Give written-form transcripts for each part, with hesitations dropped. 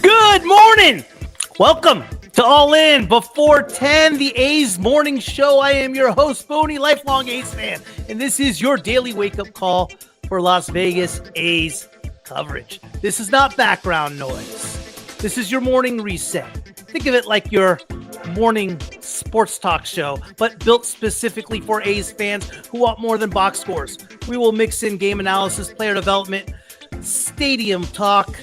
Good morning. Welcome to All In Before 10, the A's morning show. I am your host, Boney, lifelong A's fan, and this is your daily wake-up call for Las Vegas A's coverage. This is not background noise. This is your morning reset. Think of it like your morning sports talk show, but built specifically for A's fans who want more than box scores. We will mix in game analysis, player development, stadium talk,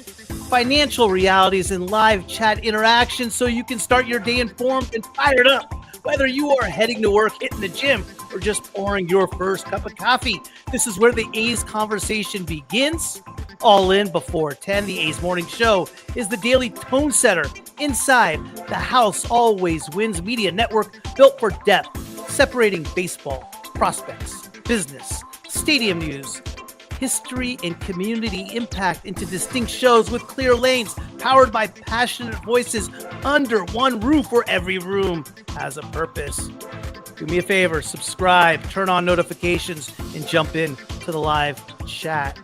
financial realities, and live chat interaction so you can start your day informed and fired up. Whether you are heading to work, hitting the gym, or just pouring your first cup of coffee, this is where the A's conversation begins. All In Before 10, the A's morning show, is the daily tone setter inside the House Always Wins Media Network, built for depth, separating baseball, prospects, business, stadium news, history, and community impact into distinct shows with clear lanes, powered by passionate voices under one roof where every room has a purpose. Do me a favor, subscribe, turn on notifications, and jump in to the live chat.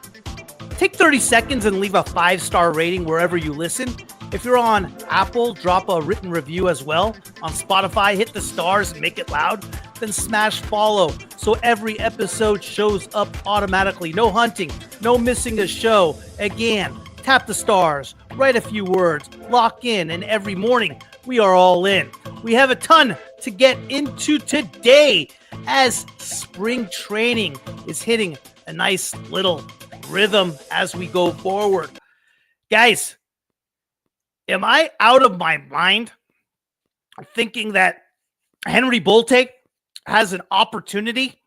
Take 30 seconds and leave a 5-star rating wherever you listen. If you're on Apple, drop a written review as well. On Spotify, hit the stars and make it loud. Then smash follow so every episode shows up automatically. No hunting, no missing a show. Again, tap the stars, write a few words, lock in, and every morning we are all in. We have a ton to get into today as spring training is hitting a nice little rhythm as we go forward. Guys, am I out of my mind thinking that Henry Bolte has an opportunity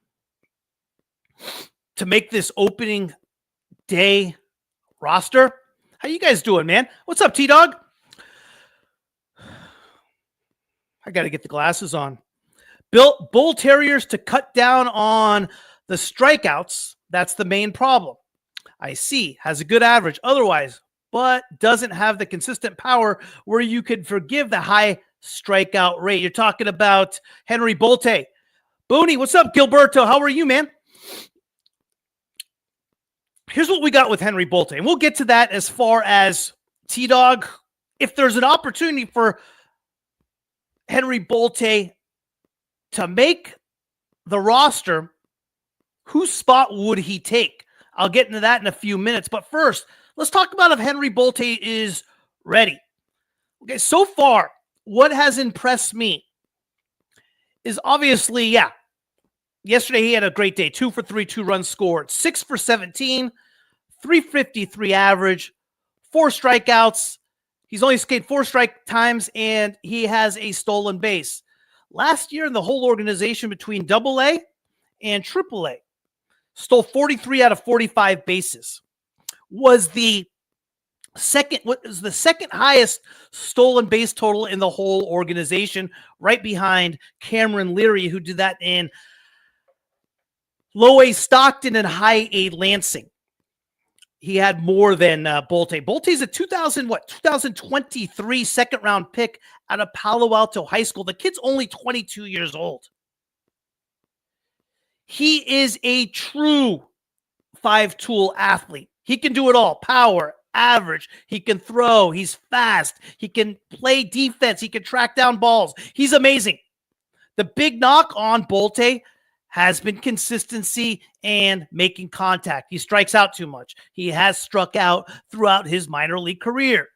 to make this opening day roster? How you guys doing, man? What's up, T-Dog? I got to get the glasses on. Bull Terriers to cut down on the strikeouts. That's the main problem. I see. Has a good average otherwise, but doesn't have the consistent power where you could forgive the high strikeout rate. You're talking about Henry Bolte. Booney, what's up, Gilberto? How are you, man? Here's what we got with Henry Bolte, and we'll get to that as far as T-Dog. If there's an opportunity for Henry Bolte to make the roster, whose spot would he take? I'll get into that in a few minutes, but first, let's talk about if Henry Bolte is ready. Okay, so far, what has impressed me is obviously, yesterday he had a great day. 2 for 3, 2 runs scored. 6 for 17, 353 average, 4 strikeouts. He's only skated 4 strike times, and he has a stolen base. Last year in the whole organization between AA and AAA, stole 43 out of 45 bases. Was the second highest stolen base total in the whole organization, right behind Cameron Leary, who did that in low A Stockton and high A Lansing. He had more than Bolte. Bolte's a 2023 second round pick out of Palo Alto High School. The kid's only 22 years old. He is a true 5-tool athlete. He can do it all. Power, average. He can throw. He's fast. He can play defense. He can track down balls. He's amazing. The big knock on Bolte has been consistency and making contact. He strikes out too much. He has struck out throughout his minor league career.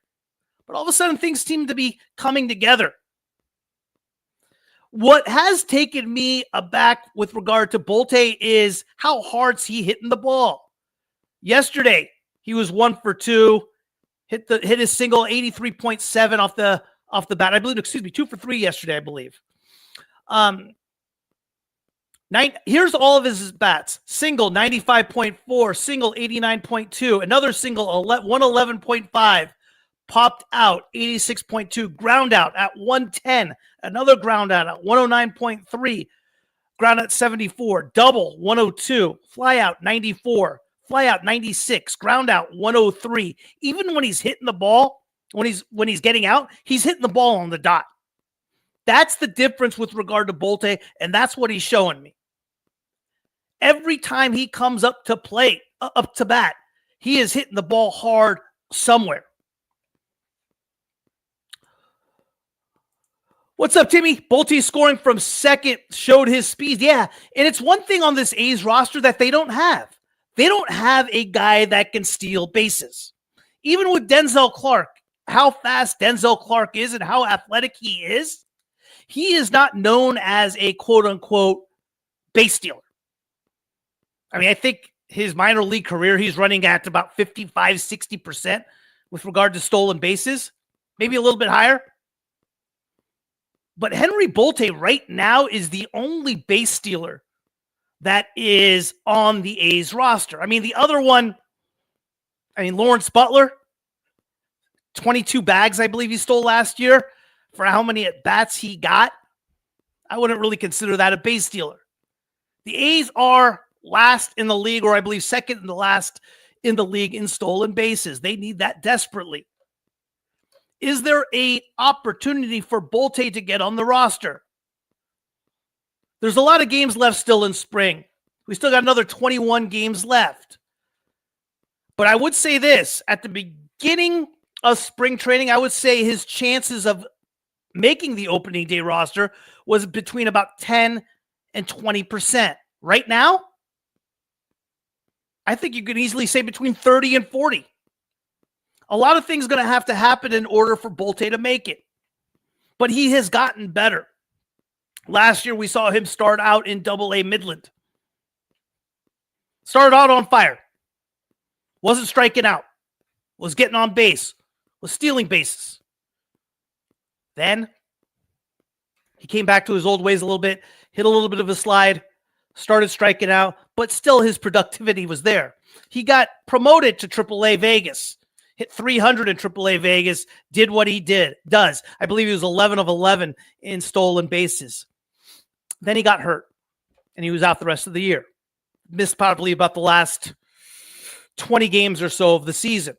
But all of a sudden, things seem to be coming together. What has taken me aback with regard to Bolte is how hard's he hitting the ball. Yesterday, he was 1 for 2, hit his single 83.7 off the bat. I believe, 2 for 3 yesterday, I believe. Here's all of his bats. Single 95.4, single 89.2, another single 111.5. Popped out 86.2, ground out at 110, another ground out at 109.3, ground out 74, double 102, fly out 94, fly out 96, ground out 103. Even when he's hitting the ball, when he's getting out, he's hitting the ball on the dot. That's the difference with regard to Bolte, and that's what he's showing me. Every time he comes up to plate, up to bat, he is hitting the ball hard somewhere. What's up, Timmy? Bolte scoring from second showed his speed. Yeah, and it's one thing on this A's roster that they don't have. They don't have a guy that can steal bases. Even with Denzel Clark, how fast Denzel Clark is and how athletic he is not known as a quote-unquote base stealer. I mean, I think his minor league career, he's running at about 55, 60% with regard to stolen bases, maybe a little bit higher. But Henry Bolte right now is the only base stealer that is on the A's roster. I mean, the other one, Lawrence Butler, 22 bags, I believe he stole last year for how many at-bats he got. I wouldn't really consider that a base stealer. The A's are last in the league, or I believe second and the last in the league in stolen bases. They need that desperately. Is there an opportunity for Bolte to get on the roster? There's a lot of games left still in spring. We still got another 21 games left. But I would say this, at the beginning of spring training, I would say his chances of making the opening day roster was between about 10 and 20%. Right now, I think you could easily say between 30 and 40. A lot of things going to have to happen in order for Bolte to make it. But he has gotten better. Last year, we saw him start out in Double-A Midland. Started out on fire. Wasn't striking out. Was getting on base. Was stealing bases. Then, he came back to his old ways a little bit. Hit a little bit of a slide. Started striking out. But still, his productivity was there. He got promoted to Triple-A Vegas. Hit 300 in Triple-A Vegas, did what he does. I believe he was 11 of 11 in stolen bases. Then he got hurt, and he was out the rest of the year. Missed probably about the last 20 games or so of the season.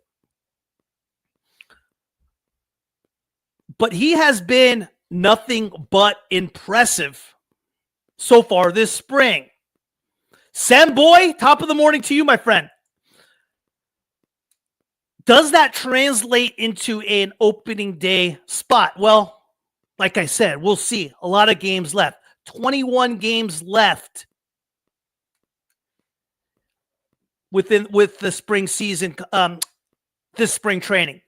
But he has been nothing but impressive so far this spring. Sam Boy, top of the morning to you, my friend. Does that translate into an opening day spot? Well, like I said, we'll see. A lot of games left. 21 games left with the spring season, this spring training.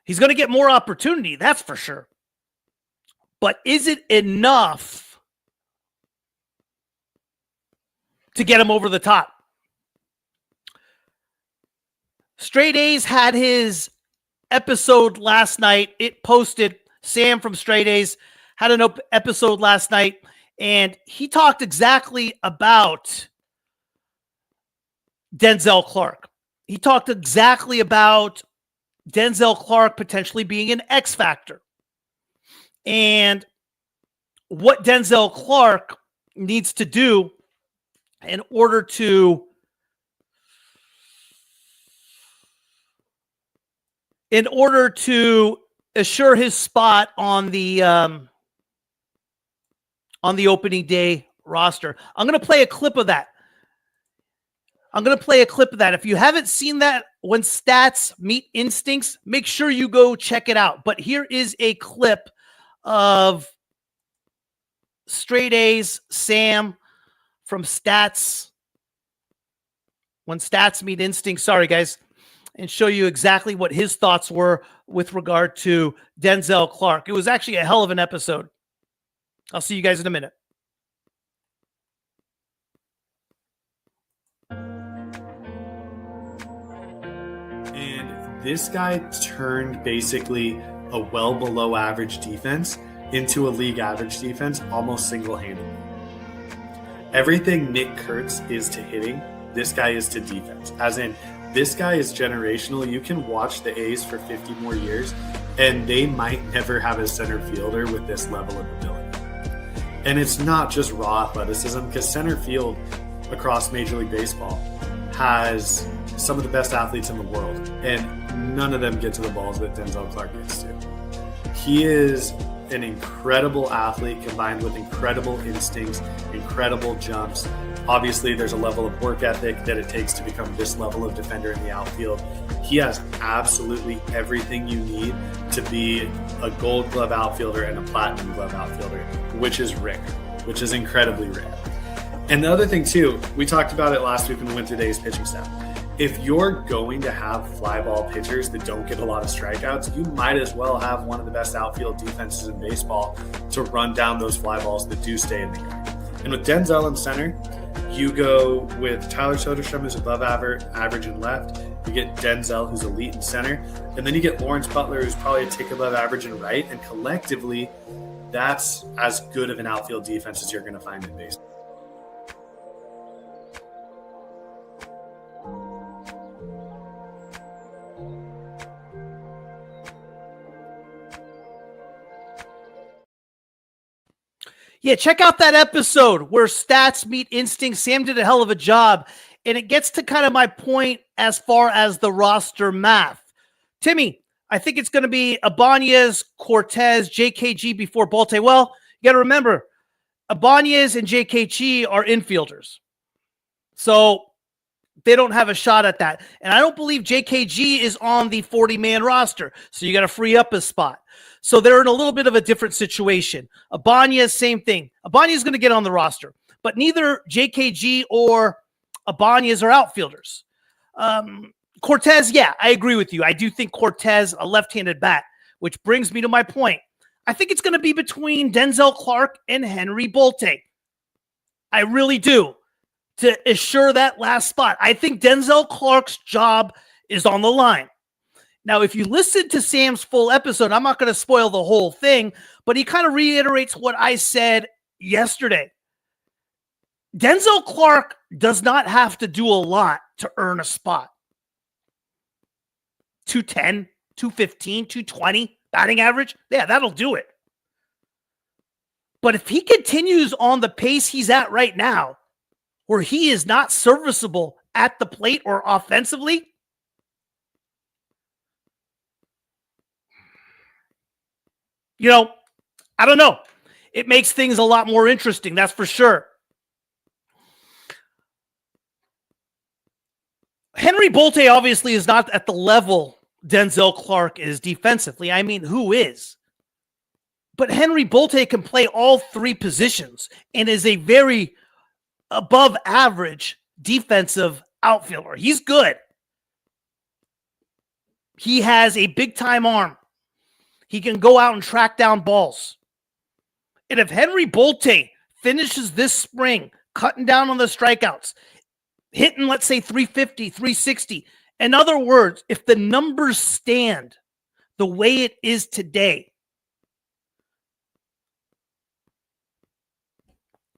He's going to get more opportunity, that's for sure. But is it enough to get him over the top? Straight A's had his episode last night. It posted. Sam from Straight A's had an episode last night, and he talked exactly about Denzel Clark. He talked exactly about Denzel Clark potentially being an X factor and what Denzel Clark needs to do in order to assure his spot on the opening day roster. I'm going to play a clip of that. If you haven't seen that, When Stats Meet Instincts, make sure you go check it out. But here is a clip of Straight A's Sam from Stats. When Stats Meet Instincts. Sorry, guys. And show you exactly what his thoughts were with regard to Denzel Clark. It was actually a hell of an episode. I'll see you guys in a minute. And this guy turned basically a well below average defense into a league average defense almost single-handedly. Everything Nick Kurtz is to hitting, this guy is to defense. As in, this guy is generational. You can watch the A's for 50 more years, and they might never have a center fielder with this level of ability. And it's not just raw athleticism, because center field across Major League Baseball has some of the best athletes in the world, and none of them get to the balls that Denzel Clark gets to. He is an incredible athlete combined with incredible instincts, incredible jumps, Obviously, there's a level of work ethic that it takes to become this level of defender in the outfield. He has absolutely everything you need to be a Gold Glove outfielder and a Platinum Glove outfielder, which is rare, which is incredibly rare. And the other thing too, we talked about it last week when we went through Dave's pitching staff. If you're going to have fly ball pitchers that don't get a lot of strikeouts, you might as well have one of the best outfield defenses in baseball to run down those fly balls that do stay in the yard. And with Denzel in center, you go with Tyler Soderstrom, who's above average in left. You get Denzel, who's elite in center. And then you get Lawrence Butler, who's probably a tick above average in right. And collectively, that's as good of an outfield defense as you're going to find in baseball. Yeah, check out that episode where stats meet instinct. Sam did a hell of a job, and it gets to kind of my point as far as the roster math. Timmy, I think it's going to be Ibanez, Cortez, JKG before Bolte. Well, you got to remember, Ibanez and JKG are infielders, so they don't have a shot at that. And I don't believe JKG is on the 40-man roster, so you got to free up a spot. So they're in a little bit of a different situation. Ibanez, same thing. Ibanez is going to get on the roster, but neither JKG or Ibanez are outfielders. Cortez, yeah, I agree with you. I do think Cortez, a left-handed bat, which brings me to my point. I think it's going to be between Denzel Clark and Henry Bolte. I really do, to assure that last spot. I think Denzel Clark's job is on the line. Now, if you listen to Sam's full episode, I'm not going to spoil the whole thing, but he kind of reiterates what I said yesterday. Denzel Clark does not have to do a lot to earn a spot. 210, 215, 220 batting average. Yeah, that'll do it. But if he continues on the pace he's at right now, where he is not serviceable at the plate or offensively, I don't know. It makes things a lot more interesting, that's for sure. Henry Bolte obviously is not at the level Denzel Clark is defensively. I mean, who is? But Henry Bolte can play all three positions and is a very above average defensive outfielder. He's good. He has a big time arm. He can go out and track down balls. And if Henry Bolte finishes this spring cutting down on the strikeouts, hitting, let's say, 350, 360, in other words, if the numbers stand the way it is today,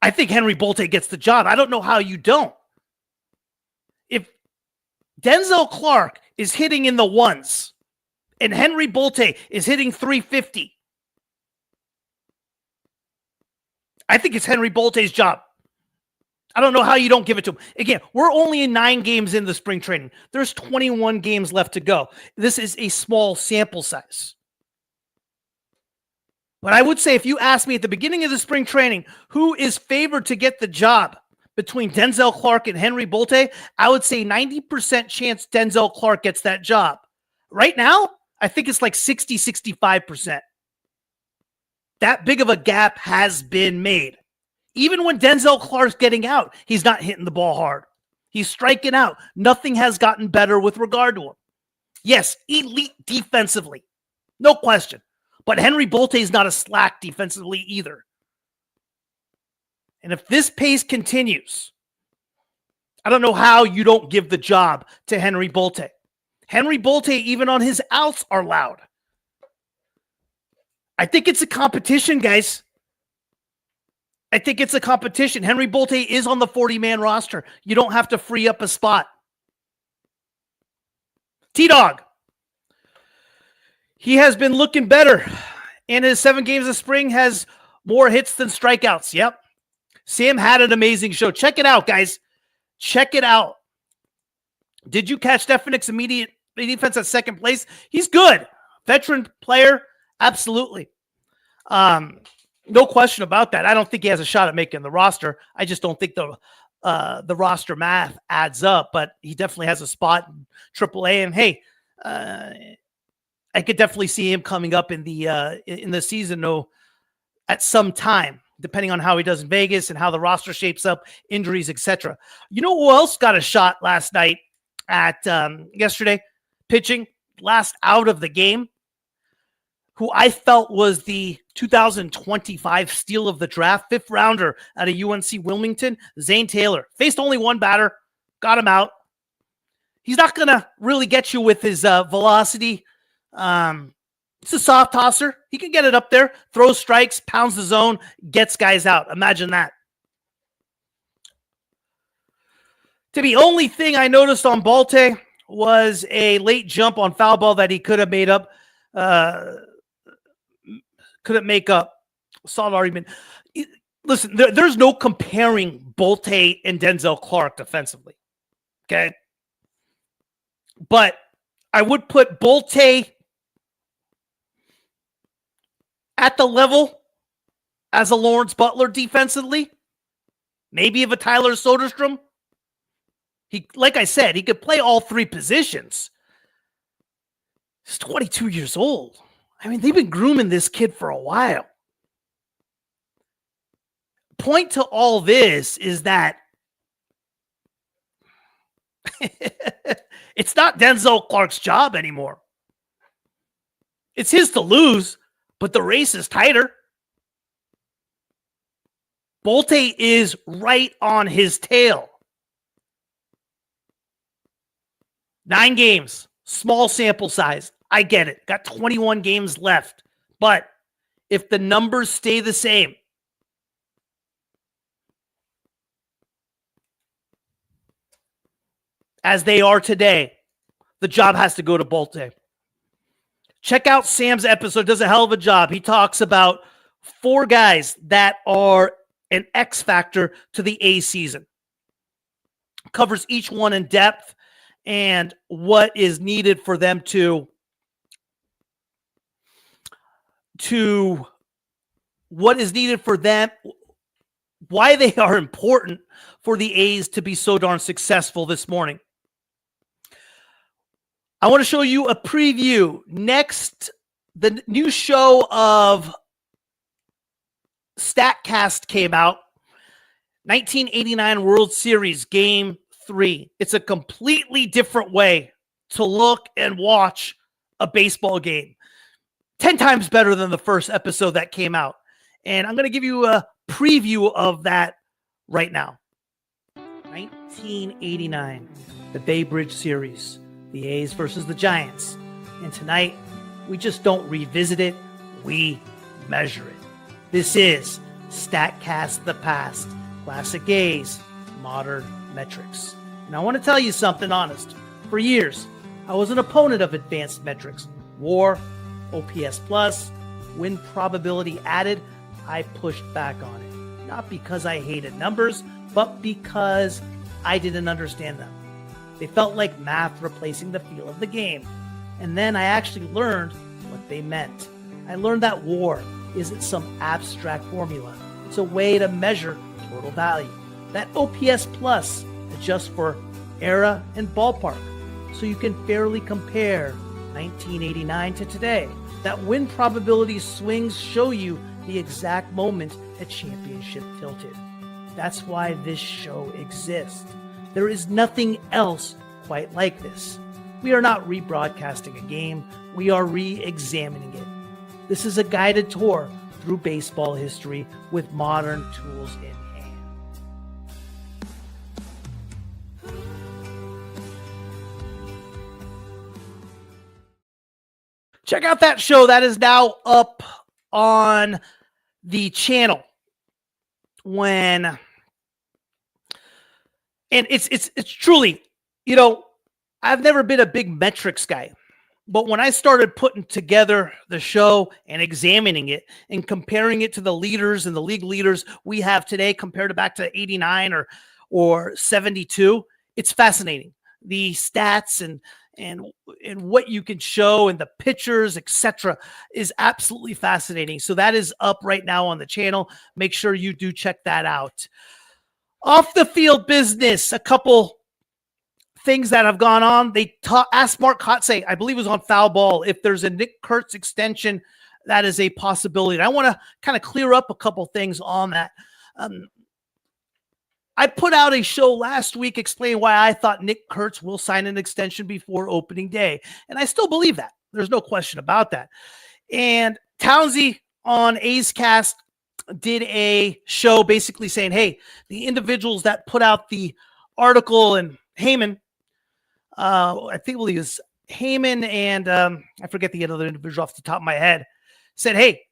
I think Henry Bolte gets the job. I don't know how you don't. If Denzel Clark is hitting in the ones, and Henry Bolte is hitting 350, I think it's Henry Bolte's job. I don't know how you don't give it to him. Again, we're only in 9 games in the spring training. There's 21 games left to go. This is a small sample size. But I would say if you ask me at the beginning of the spring training, who is favored to get the job between Denzel Clark and Henry Bolte, I would say 90% chance Denzel Clark gets that job. Right now, I think it's like 60, 65%. That big of a gap has been made. Even when Denzel Clark's getting out, he's not hitting the ball hard. He's striking out. Nothing has gotten better with regard to him. Yes, elite defensively. No question. But Henry Bolte is not a slack defensively either. And if this pace continues, I don't know how you don't give the job to Henry Bolte. Henry Bolte, even on his outs, are loud. I think it's a competition, guys. I think it's a competition. Henry Bolte is on the 40-man roster. You don't have to free up a spot. T-Dog. He has been looking better. In his 7 games of spring, has more hits than strikeouts. Yep. Sam had an amazing show. Check it out, guys. Check it out. Did you catch Stephanik's immediate defense at second place? He's good. Veteran player. Absolutely. No question about that. I don't think he has a shot at making the roster. I just don't think the the roster math adds up, but he definitely has a spot in AAA. And hey, I could definitely see him coming up in the season, though, at some time, depending on how he does in Vegas and how the roster shapes up, injuries, etc. You know who else got a shot last night at yesterday, pitching last out of the game, who I felt was the 2025 steal of the draft, 5th rounder out of UNC Wilmington, Zane Taylor. Faced only one batter, got him out. He's not going to really get you with his velocity. It's a soft tosser. He can get it up there, throws strikes, pounds the zone, gets guys out. Imagine that. The only thing I noticed on Bolte was a late jump on foul ball that he could have made up. Couldn't make up. Solid argument. Listen, there's no comparing Bolte and Denzel Clark defensively. Okay? But I would put Bolte at the level as a Lawrence Butler defensively. Maybe of a Tyler Soderstrom. He, like I said, he could play all 3 positions. He's 22 years old. I mean, they've been grooming this kid for a while. Point to all this is that it's not Denzel Clark's job anymore. It's his to lose, but the race is tighter. Bolte is right on his tail. 9 games, small sample size. I get it. Got 21 games left. But if the numbers stay the same, as they are today, the job has to go to Bolte. Check out Sam's episode. Does a hell of a job. He talks about 4 guys that are an X factor to the A season. Covers each one in depth and what is needed for them to what is needed for them, why they are important for the A's to be so darn successful this morning. I want to show you a preview. Next, the new show of StatCast came out. 1989 World Series Game 3. It's a completely different way to look and watch a baseball game. 10 times better than the first episode that came out. And I'm going to give you a preview of that right now. 1989, the Bay Bridge Series, the A's versus the Giants. And tonight, we just don't revisit it, we measure it. This is StatCast the Past, Classic A's, Modern Metrics. And I want to tell you something honest. For years, I was an opponent of advanced metrics. WAR, OPS plus, win probability added. I pushed back on it. Not because I hated numbers, but because I didn't understand them. They felt like math replacing the feel of the game. And then I actually learned what they meant. I learned that WAR isn't some abstract formula. It's a way to measure total value. That OPS plus adjusts for era and ballpark, so you can fairly compare 1989 to today. That win probability swings show you the exact moment a championship tilted. That's why this show exists. There is nothing else quite like this. We are not rebroadcasting a game, we are re-examining it. This is a guided tour through baseball history with modern tools in hand. Check out that show. That is now up on the channel. And it's truly, you know, I've never been a big metrics guy, but when I started putting together the show and examining it and comparing it to the leaders and the league leaders we have today compared to back to 89 or 72, it's fascinating. The stats and what you can show and the pictures, etc., is absolutely fascinating. So that is up right now on the channel. Make sure you do check that out. Off the field business, a couple things that have gone on. They asked Mark Kotsay, I believe it was on Foul Ball, if there's a Nick Kurtz extension, that is a possibility. And I want to kind of clear up a couple things on that. I put out a show last week explaining why I thought Nick Kurtz will sign an extension before opening day. And I still believe that. There's no question about that. And Townsy on A's Cast did a show basically saying, hey, the individuals that put out the article, and Heyman, I think it was Heyman and I forget the other individual off the top of my head, said, hey,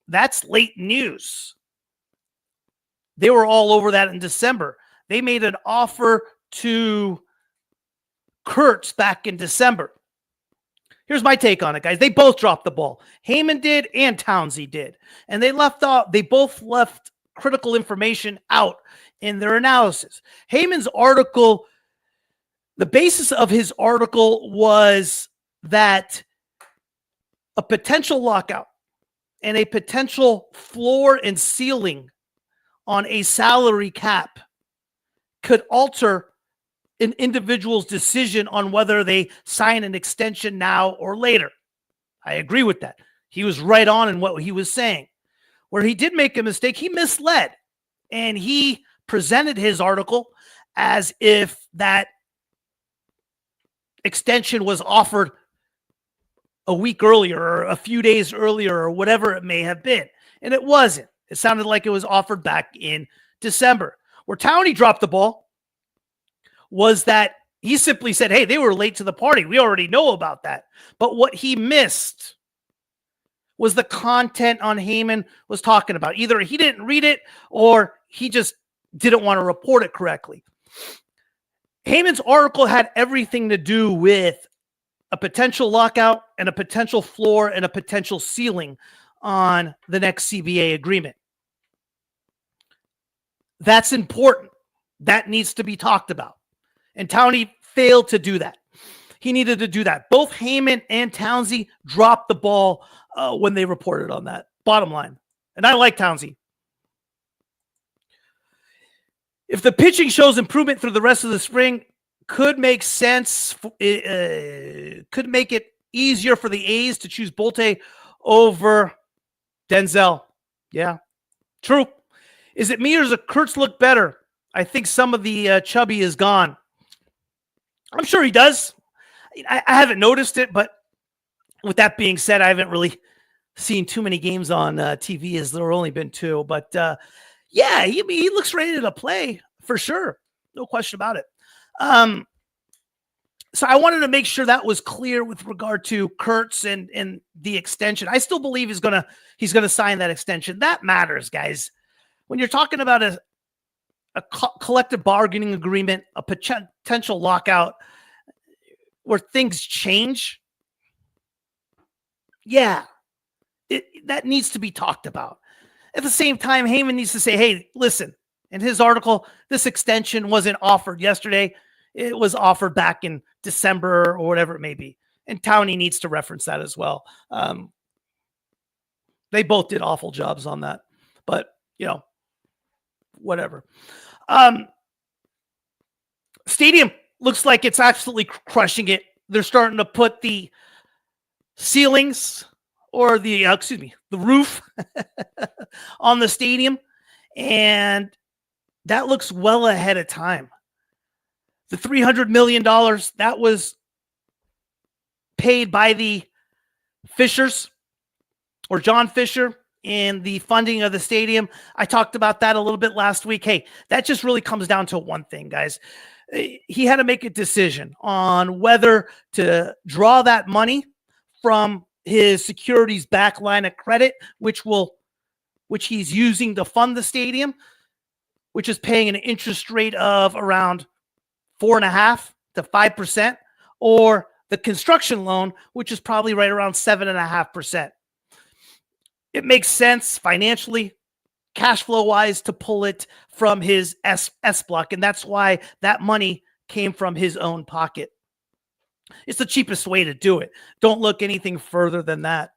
that's late news. They were all over that in December. They made an offer to Kurtz back in December. Here's my take on it, guys. They both dropped the ball. Heyman did and Townsy did. And they both left critical information out in their analysis. Heyman's article, the basis of his article was that a potential lockout and a potential floor and ceiling on a salary cap could alter an individual's decision on whether they sign an extension now or later. I agree with that. He was right on in what he was saying. Where he did make a mistake, he misled, and he presented his article as if that extension was offered a week earlier or a few days earlier or whatever it may have been. And it wasn't. It sounded like it was offered back in December. Where Townie dropped the ball was that he simply said, hey, they were late to the party. We already know about that. But what he missed was the content on Heyman was talking about. Either he didn't read it or he just didn't want to report it correctly. Heyman's article had everything to do with a potential lockout and a potential floor and a potential ceiling on the next CBA agreement. That's important. That needs to be talked about. And Townie failed to do that. He needed to do that. Both Heyman and Townsy dropped the ball when they reported on that. Bottom line. And I like Townsy. If the pitching shows improvement through the rest of the spring, could make sense. Could make it easier for the A's to choose Bolte over Denzel. Yeah, true. Is it me or does Kurtz look better? I think some of the chubby is gone. I'm sure he does. I haven't noticed it, but with that being said, I haven't really seen too many games on TV, as there have only been two. But yeah, he looks ready to play for sure. No question about it. So I wanted to make sure that was clear with regard to Kurtz and the extension. I still believe he's gonna sign that extension. That matters, guys. When you're talking about a collective bargaining agreement, a potential lockout where things change, yeah, that needs to be talked about. At the same time, Heyman needs to say, hey, listen, in his article, this extension wasn't offered yesterday. It was offered back in December or whatever it may be. And Townie needs to reference that as well. They both did awful jobs on that. But, whatever. Stadium looks like it's absolutely crushing it. They're starting to put the ceilings or the roof on the stadium. And that looks well ahead of time. The $300 million that was paid by the Fishers or John Fisher in the funding of the stadium. I talked about that a little bit last week. Hey, that just really comes down to one thing, guys. He had to make a decision on whether to draw that money from his securities back line of credit, which he's using to fund the stadium, which is paying an interest rate of around 4.5% to 5%, or the construction loan, which is probably right around 7.5%. It makes sense financially, cash flow wise, to pull it from his S block. And that's why that money came from his own pocket. It's the cheapest way to do it. Don't look anything further than that.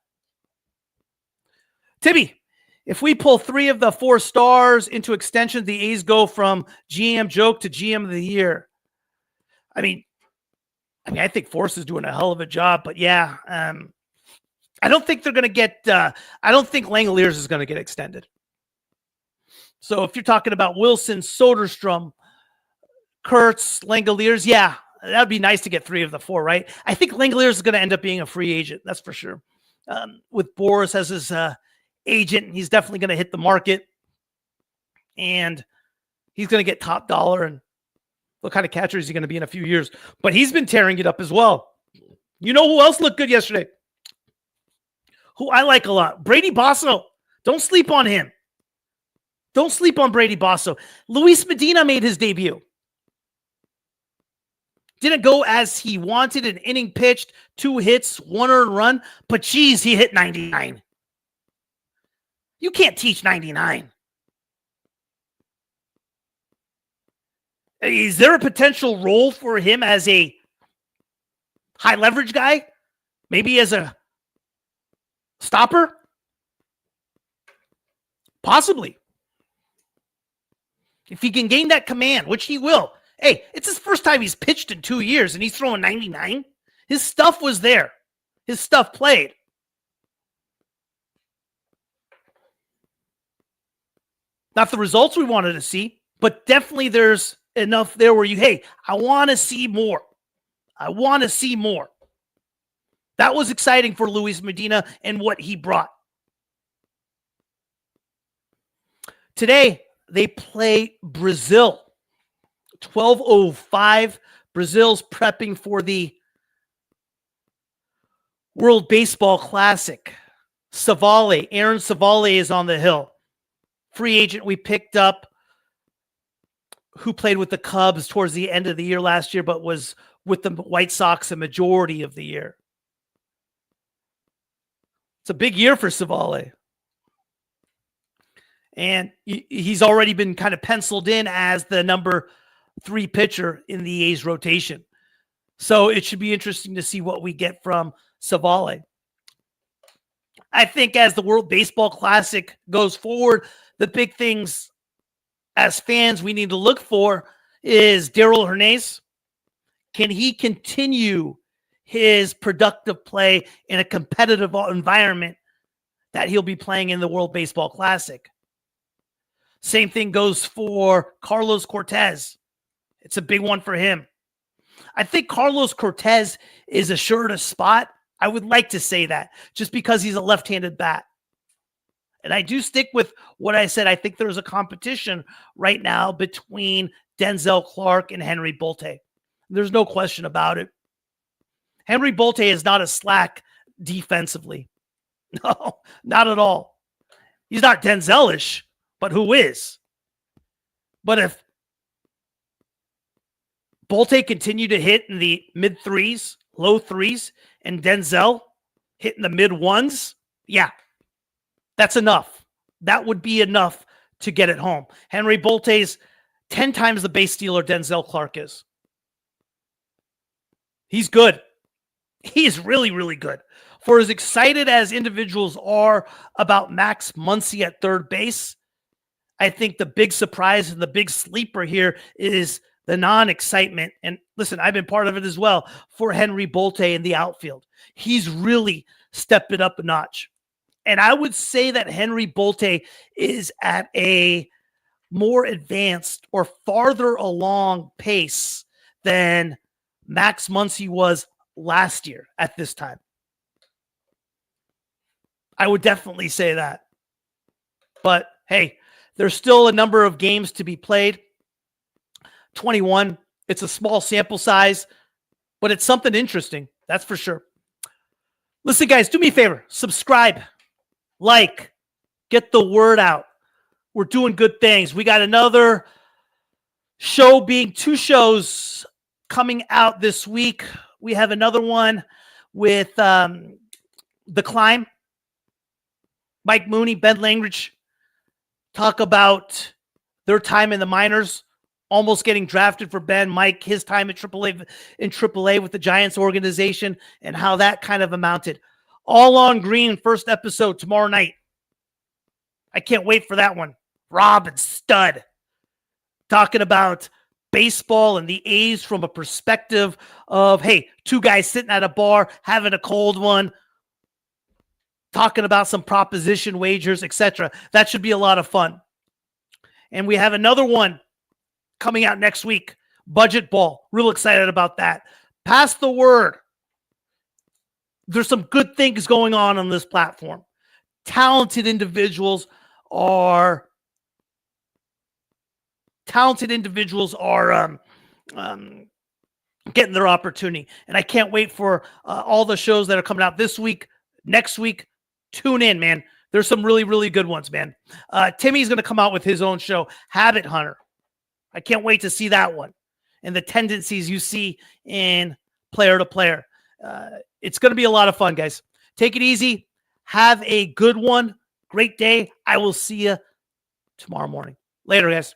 Tibby, If we pull 3 of the 4 stars into extension, the A's go from GM joke to GM of the year. I mean, I think Force is doing a hell of a job, but yeah, I don't think they're going to get. I don't think Langoliers is going to get extended. So if you're talking about Wilson, Soderstrom, Kurtz, Langoliers, yeah, that'd be nice to get 3 of the 4, right? I think Langoliers is going to end up being a free agent. That's for sure. With Boris as his agent, he's definitely going to hit the market, and he's going to get top dollar. And what kind of catcher is he going to be in a few years? But he's been tearing it up as well. You know who else looked good yesterday? Who I like a lot? Brady Basso. Don't sleep on him. Don't sleep on Brady Basso. Luis Medina made his debut. Didn't go as he wanted. An inning pitched, 2 hits, 1 earned run. But geez, he hit 99. You can't teach 99. Is there a potential role for him as a high leverage guy? Maybe as a stopper? Possibly. If he can gain that command, which he will. Hey, it's his first time he's pitched in 2 years and he's throwing 99. His stuff was there. His stuff played. Not the results we wanted to see, but definitely there's enough there where I want to see more. I want to see more. That was exciting for Luis Medina and what he brought. Today, they play Brazil. 12:05. Brazil's prepping for the World Baseball Classic. Aaron Savale is on the hill. Free agent we picked up, who played with the Cubs towards the end of the year last year, but was with the White Sox a majority of the year. It's a big year for Savale. And he's already been kind of penciled in as the number 3 pitcher in the A's rotation. So it should be interesting to see what we get from Savale. I think as the World Baseball Classic goes forward, the big things as fans we need to look for is Darell Hernandez. Can he continue his productive play in a competitive environment that he'll be playing in the World Baseball Classic? Same thing goes for Carlos Cortez. It's a big one for him. I think Carlos Cortez is assured a spot. I would like to say that just because he's a left-handed bat. And I do stick with what I said. I think there's a competition right now between Denzel Clark and Henry Bolte. There's no question about it. Henry Bolte is not a slack defensively. No, not at all. He's not Denzel-ish, but who is? But if Bolte continued to hit in the mid 3s, low 3s, and Denzel hit in the mid 1s, yeah, that's enough. That would be enough to get it home. Henry Bolte's 10 times the base stealer Denzel Clark is. He's good. He's really, really good. For as excited as individuals are about Max Muncy at third base, I think the big surprise and the big sleeper here is the non-excitement. And listen, I've been part of it as well for Henry Bolte in the outfield. He's really stepped it up a notch. And I would say that Henry Bolte is at a more advanced or farther along pace than Max Muncy was last year at this time. I would definitely say that. But hey, there's still a number of games to be played. 21. It's a small sample size, but it's something interesting. That's for sure. Listen, guys, do me a favor. Subscribe, like, get the word out. We're doing good things. We got another show being 2 shows coming out this week. We have another one with The Climb. Mike Mooney, Ben Langridge talk about their time in the minors, almost getting drafted for Ben. Mike, his time at AAA with the Giants organization and how that kind of amounted. All on Green, first episode tomorrow night. I can't wait for that one. Rob and Stud talking about baseball and the A's from a perspective of, hey, two guys sitting at a bar having a cold one, talking about some proposition wagers, etc. That should be a lot of fun. And we have another one coming out next week, Budget Ball. Real excited about that. Pass the word. There's some good things going on this platform. Talented individuals are getting their opportunity. And I can't wait for all the shows that are coming out this week, next week. Tune in, man. There's some really, really good ones, man. Timmy's going to come out with his own show, Habit Hunter. I can't wait to see that one and the tendencies you see in player to player. It's going to be a lot of fun, guys. Take it easy. Have a good one. Great day. I will see you tomorrow morning. Later, guys.